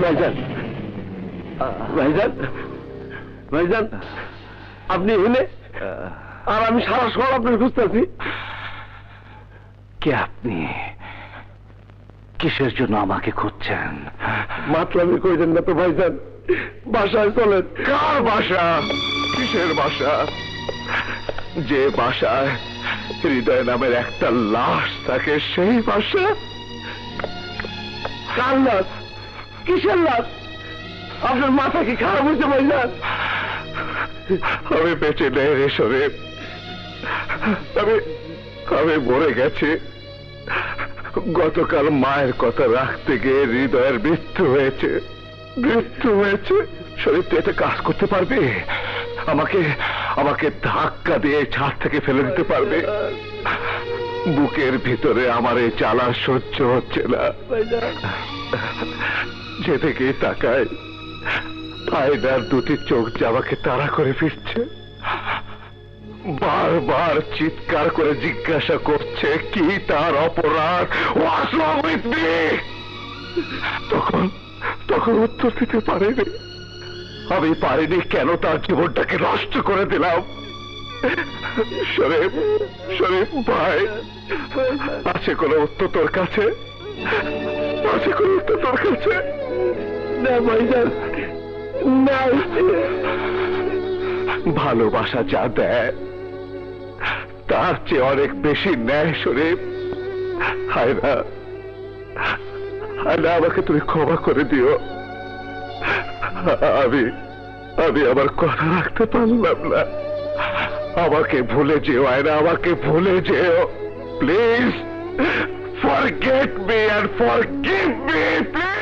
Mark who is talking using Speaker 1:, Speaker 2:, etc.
Speaker 1: ভাইজান, ভাইজান, ভাইজান, আপনি এনে আর আমি সারা শহর আপনার খুঁজতেছি।
Speaker 2: কে আপনি? কিসের জন্য আমাকে খুঁজছেন?
Speaker 1: মাতলামি কইলেন না তো ভাইজান, বাসায় চলেন।
Speaker 2: কার বাসা? কিসের বাসা? যে বাসায় হৃদয় নামের একটা লাশ থাকে, সেই বাসা?
Speaker 1: কার লাশ? কিসের লাশ? আপনার মাথা কি খারাপ হয়েছে ভাইজান?
Speaker 2: আমি বেঁচে নেই রে শরীফ, আমি মরে গেছি। গতকাল মায়ের কথা রাখতে গিয়ে হৃদয়ের মৃত্যু হয়েছে। শরীফ, তুই একটা কাজ করতে পারবি? আমাকে ধাক্কা দিয়ে ছাদ থেকে ফেলে দিতে পারবে? বুকের ভিতরে আমার এই জ্বালা সহ্য হচ্ছে না। যেদিকেই তাকায় আয়নার দুটি চোখ যে আমাকে তাড়া করে ফিরছে, বারবার চিৎকার করে জিজ্ঞাসা করছে কি তার অপরাধ। তখন উত্তর দিতে পারিনি। আমি পারিনি কেন তার জীবনটাকে নষ্ট করে দিলাম। শরীফ ভাই, আছে কোনো উত্তর তোর কাছে? আছে কোনো উত্তর তোর কাছে?
Speaker 1: না ভাইজান, নাই।
Speaker 2: ভালোবাসা যা দেয় তার চেয়ে অনেক বেশি নেয় শরীফ। হায়না, আমাকে তুমি ক্ষমা করে দিও। আমি আমার কথা রাখতে পারলাম না। আমাকে ভুলে যেও আয়না, আমাকে ভুলে যেও please. Forget me and forgive me,